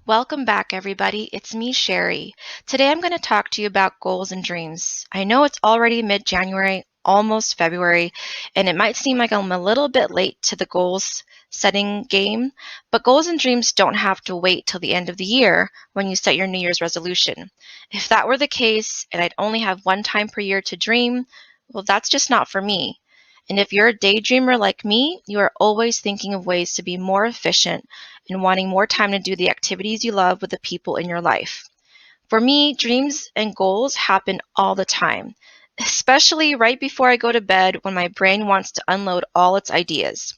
Welcome back, everybody. It's me, Sherry. Today I'm going to talk to you about goals and dreams. I know it's already mid January, almost February, and it might seem like I'm a little bit late to the goals setting game, but goals and dreams don't have to wait till the end of the year when you set your New Year's resolution. If that were the case, and I'd only have one time per year to dream, well, that's just not for me. And if you're a daydreamer like me, you are always thinking of ways to be more efficient and wanting more time to do the activities you love with the people in your life. For me, dreams and goals happen all the time, especially right before I go to bed when my brain wants to unload all its ideas.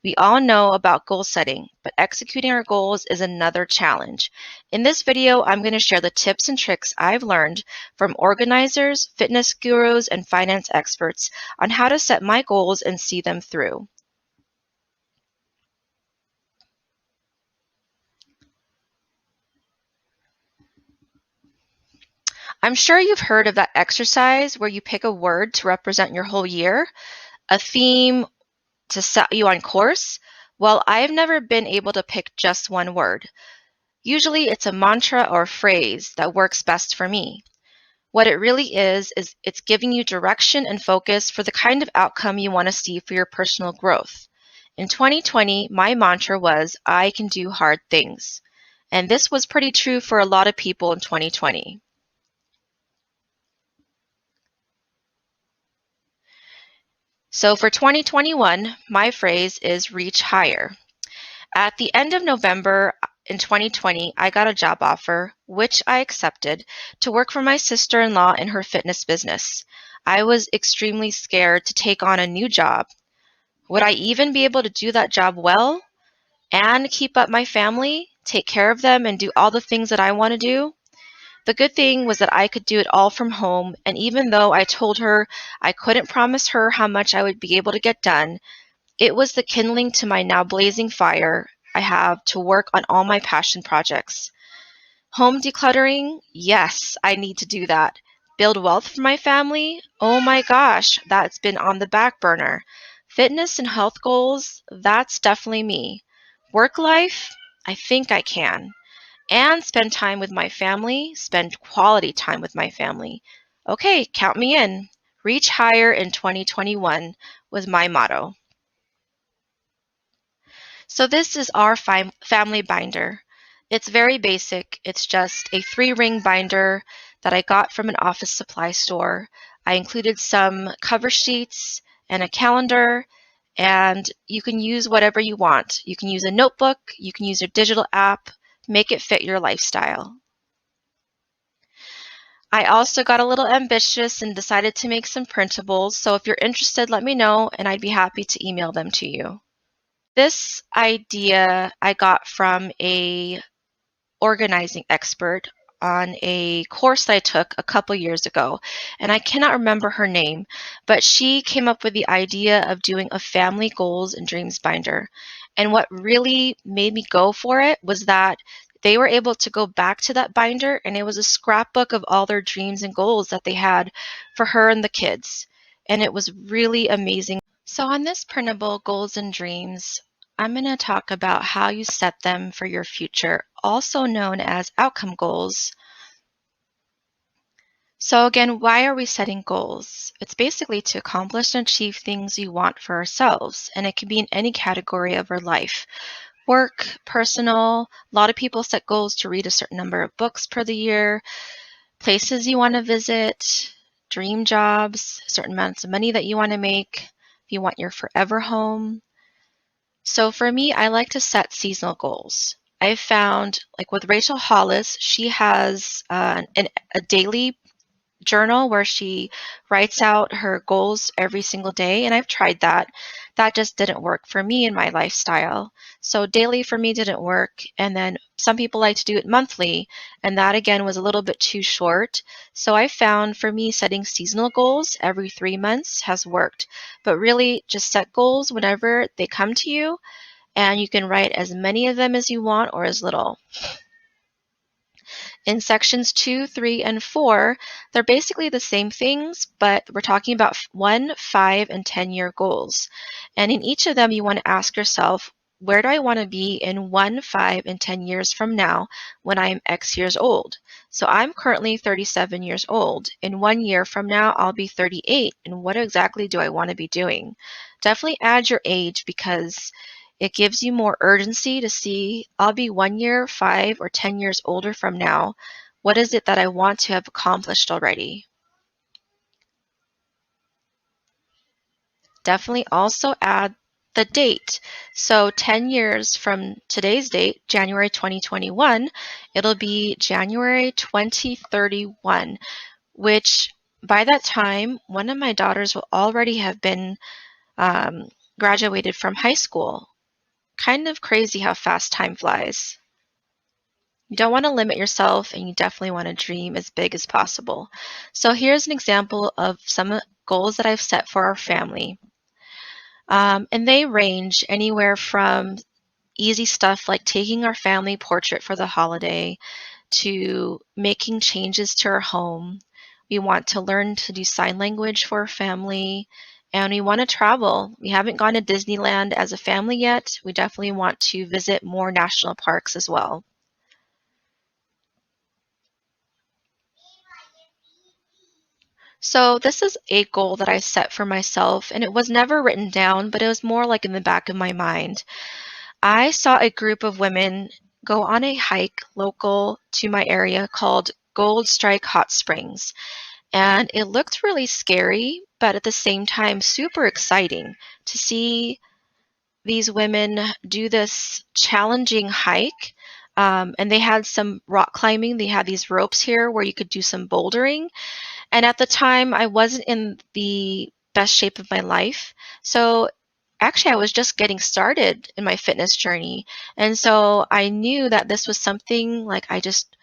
We all know about goal setting, but executing our goals is another challenge. In this video, I'm going to share the tips and tricks I've learned from organizers, fitness gurus, and finance experts on how to set my goals and see them through. I'm sure you've heard of that exercise where you pick a word to represent your whole year, a theme to set you on course. Well, I've never been able to pick just one word. Usually it's a mantra or phrase that works best for me. What it really is it's giving you direction and focus for the kind of outcome you want to see for your personal growth. In 2020, my mantra was, I can do hard things. And this was pretty true for a lot of people in 2020. So for 2021, my phrase is reach higher. At the end of November in 2020, I got a job offer, which I accepted, to work for my sister-in-law in her fitness business. I was extremely scared to take on a new job. Would I even be able to do that job well and keep up my family, take care of them, and do all the things that I want to do? The good thing was that I could do it all from home, and even though I told her I couldn't promise her how much I would be able to get done, it was the kindling to my now blazing fire I have to work on all my passion projects. Home decluttering? Yes, I need to do that. Build wealth for my family? Oh my gosh, that's been on the back burner. Fitness and health goals? That's definitely me. Work life? I think I can. And spend time with my family, spend quality time with my family. Okay, count me in. Reach higher in 2021 was my motto. So this is our family binder. It's very basic. It's just a 3-ring binder that I got from an office supply store. I included some cover sheets and a calendar, and you can use whatever you want. You can use a notebook, you can use a digital app, make it fit your lifestyle. I also got a little ambitious and decided to make some printables, so if you're interested, let me know and I'd be happy to email them to you. This idea I got from a organizing expert on a course that I took a couple years ago, and I cannot remember her name, but she came up with the idea of doing a family goals and dreams binder. And what really made me go for it was that they were able to go back to that binder, and it was a scrapbook of all their dreams and goals that they had for her and the kids. And it was really amazing. So on this printable goals and dreams, I'm going to talk about how you set them for your future, also known as outcome goals. So again, why are we setting goals? It's basically to accomplish and achieve things you want for ourselves, and it can be in any category of our life. Work, personal, a lot of people set goals to read a certain number of books per the year, places you want to visit, dream jobs, certain amounts of money that you want to make, if you want your forever home. So for me, I like to set seasonal goals. I've found, like with Rachel Hollis, she has a daily journal where she writes out her goals every single day, and I've tried that. That just didn't work for me in my lifestyle. So daily for me didn't work, and then some people like to do it monthly, and that again was a little bit too short. So I found for me setting seasonal goals every 3 months has worked, but really just set goals whenever they come to you, and you can write as many of them as you want or as little. In sections 2, 3, and 4, they're basically the same things, but we're talking about 1, 5, and 10-year goals. And in each of them, you want to ask yourself, where do I want to be in 1, 5, and 10 years from now when I am X years old? So I'm currently 37 years old. In 1 year from now, I'll be 38. And what exactly do I want to be doing? Definitely add your age because it gives you more urgency to see I'll be 1 year, 5, or 10 years older from now. What is it that I want to have accomplished already? Definitely also add the date. So 10 years from today's date, January 2021, it'll be January 2031, which by that time, one of my daughters will already have been um, graduated from high school. Kind of crazy how fast time flies. You don't want to limit yourself, and you definitely want to dream as big as possible. So here's an example of some goals that I've set for our family. And they range anywhere from easy stuff like taking our family portrait for the holiday to making changes to our home. We want to learn to do sign language for our family, and we want to travel. We haven't gone to Disneyland as a family yet. We definitely want to visit more national parks as well. So, this is a goal that I set for myself, and it was never written down, but it was more like in the back of my mind. I saw a group of women go on a hike local to my area called Gold Strike Hot Springs. And it looked really scary, but at the same time, super exciting to see these women do this challenging hike. And they had some rock climbing. They had these ropes here where you could do some bouldering. And at the time, I wasn't in the best shape of my life. So actually, I was just getting started in my fitness journey. And so I knew that this was something like I just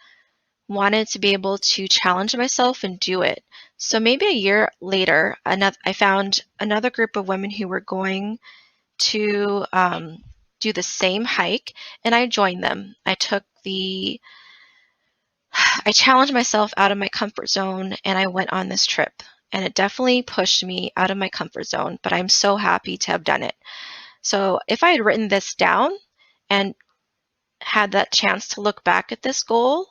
wanted to be able to challenge myself and do it. So maybe a year later, I found another group of women who were going to do the same hike, and I joined them. I challenged myself out of my comfort zone, and I went on this trip. And it definitely pushed me out of my comfort zone, but I'm so happy to have done it. So if I had written this down and had that chance to look back at this goal,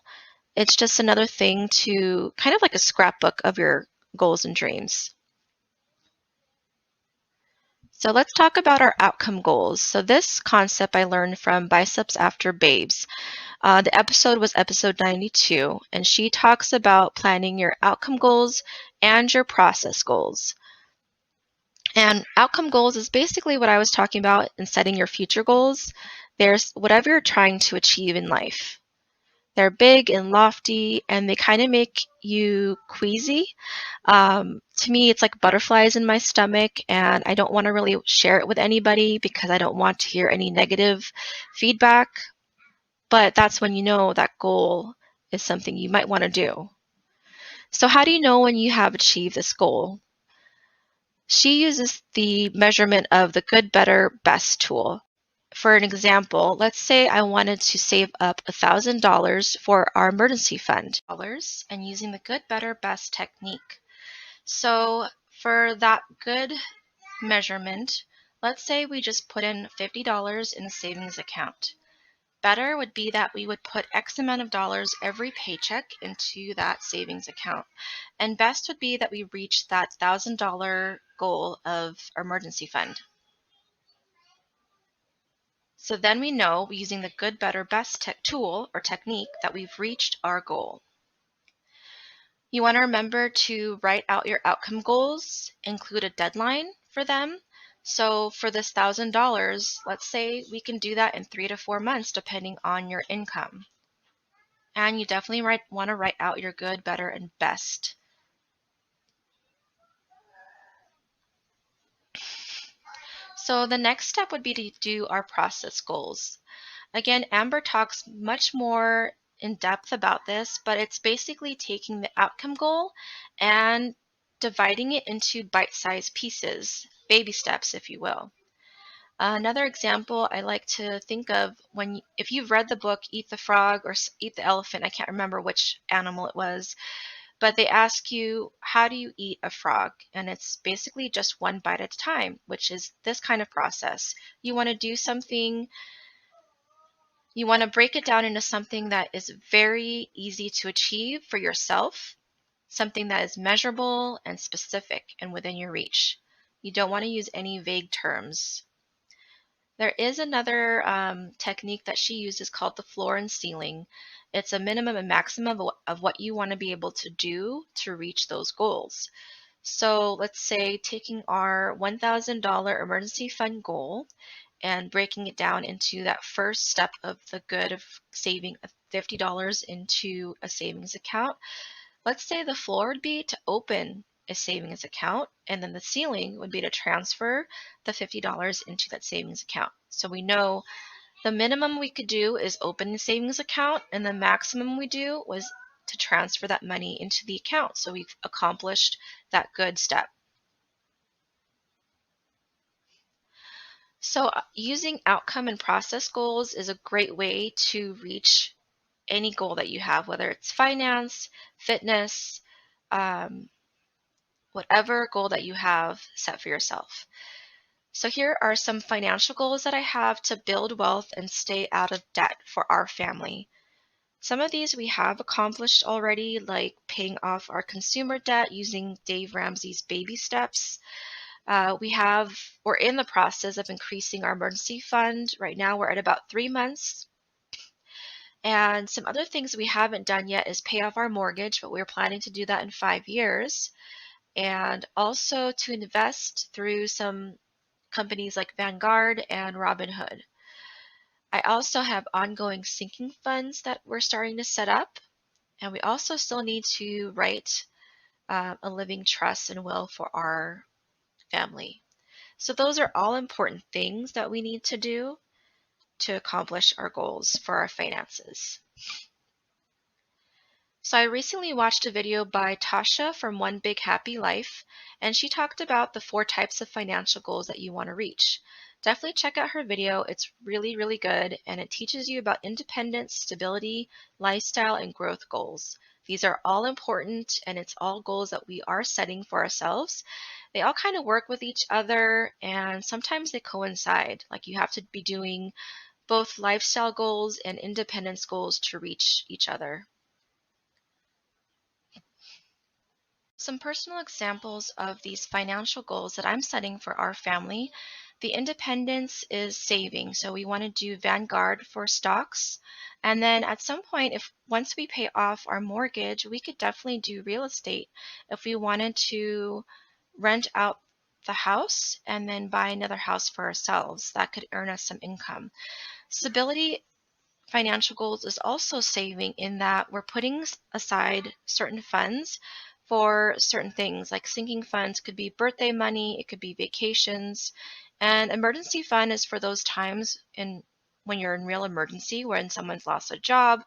it's just another thing to kind of like a scrapbook of your goals and dreams. So let's talk about our outcome goals. So this concept I learned from Biceps After Babes. The episode was episode 92, and she talks about planning your outcome goals and your process goals. And outcome goals is basically what I was talking about in setting your future goals. There's whatever you're trying to achieve in life. They're big and lofty, and they kind of make you queasy. To me, it's like butterflies in my stomach, and I don't want to really share it with anybody because I don't want to hear any negative feedback. But that's when you know that goal is something you might want to do. So, how do you know when you have achieved this goal? She uses the measurement of the good, better, best tool. For an example, let's say I wanted to save up $1,000 for our emergency fund, and using the good, better, best technique. So for that good measurement, let's say we just put in $50 in a savings account. Better would be that we would put X amount of dollars every paycheck into that savings account. And best would be that we reach that $1,000 goal of our emergency fund. So then we know using the good, better, best tool or technique that we've reached our goal. You want to remember to write out your outcome goals, include a deadline for them. So for this $1,000, let's say we can do that in 3 to 4 months depending on your income. And you definitely want to write out your good, better, and best. So the next step would be to do our process goals. Again, Amber talks much more in depth about this, but it's basically taking the outcome goal and dividing it into bite-sized pieces, baby steps, if you will. Another example I like to think of if you've read the book Eat the Frog or Eat the Elephant, I can't remember which animal it was, But they ask you, how do you eat a frog? And it's basically just one bite at a time, which is this kind of process. You want to do something, you want to break it down into something that is very easy to achieve for yourself, something that is measurable and specific and within your reach. You don't want to use any vague terms. There is another technique that she uses called the floor and ceiling. It's a minimum and maximum of what you want to be able to do to reach those goals. So let's say taking our $1,000 emergency fund goal and breaking it down into that first step of the good of saving $50 into a savings account. Let's say the floor would be to open a savings account, and then the ceiling would be to transfer the $50 into that savings account. So we know the minimum we could do is open the savings account, and the maximum we do was to transfer that money into the account. So we've accomplished that good step. So using outcome and process goals is a great way to reach any goal that you have, whether it's finance, fitness, um, whatever goal that you have set for yourself. So here are some financial goals that I have to build wealth and stay out of debt for our family. Some of these we have accomplished already, like paying off our consumer debt using Dave Ramsey's baby steps. We're in the process of increasing our emergency fund. Right now we're at about 3 months. And some other things we haven't done yet is pay off our mortgage, but we're planning to do that in 5 years. And also to invest through some companies like Vanguard and Robinhood. I also have ongoing sinking funds that we're starting to set up, and we also still need to write a living trust and will for our family. So those are all important things that we need to do to accomplish our goals for our finances. So I recently watched a video by Tasha from One Big Happy Life, and she talked about the 4 types of financial goals that you want to reach. Definitely check out her video. It's really, really good, and it teaches you about independence, stability, lifestyle, and growth goals. These are all important, and it's all goals that we are setting for ourselves. They all kind of work with each other, and sometimes they coincide. Like you have to be doing both lifestyle goals and independence goals to reach each other. Some personal examples of these financial goals that I'm setting for our family. The independence is saving. So we want to do Vanguard for stocks. And then at some point, if once we pay off our mortgage, we could definitely do real estate if we wanted to rent out the house and then buy another house for ourselves. That could earn us some income. Stability financial goals is also saving in that we're putting aside certain funds for certain things, like sinking funds could be birthday money, it could be vacations, and emergency fund is for those times when you're in real emergency, when someone's lost a job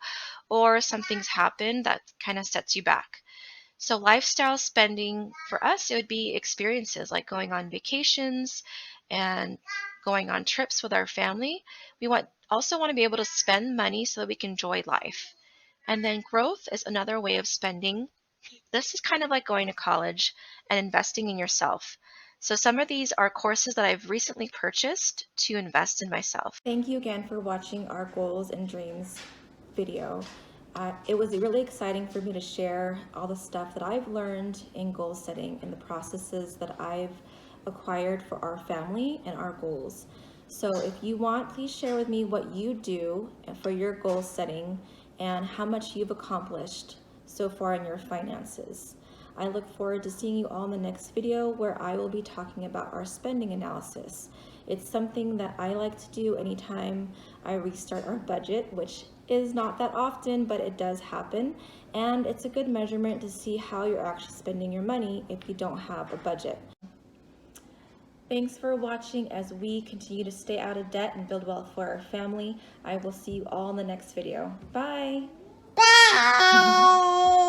or something's happened that kind of sets you back. So lifestyle spending for us, it would be experiences like going on vacations and going on trips with our family. We also want to be able to spend money so that we can enjoy life. And then growth is another way of spending. This is kind of like going to college and investing in yourself. So some of these are courses that I've recently purchased to invest in myself. Thank you again for watching our goals and dreams video. It was really exciting for me to share all the stuff that I've learned in goal setting and the processes that I've acquired for our family and our goals. So if you want, please share with me what you do for your goal setting and how much you've accomplished so far in your finances. I look forward to seeing you all in the next video where I will be talking about our spending analysis. It's something that I like to do anytime I restart our budget, which is not that often, but it does happen. And it's a good measurement to see how you're actually spending your money if you don't have a budget. Thanks for watching as we continue to stay out of debt and build wealth for our family. I will see you all in the next video. Bye. Bye.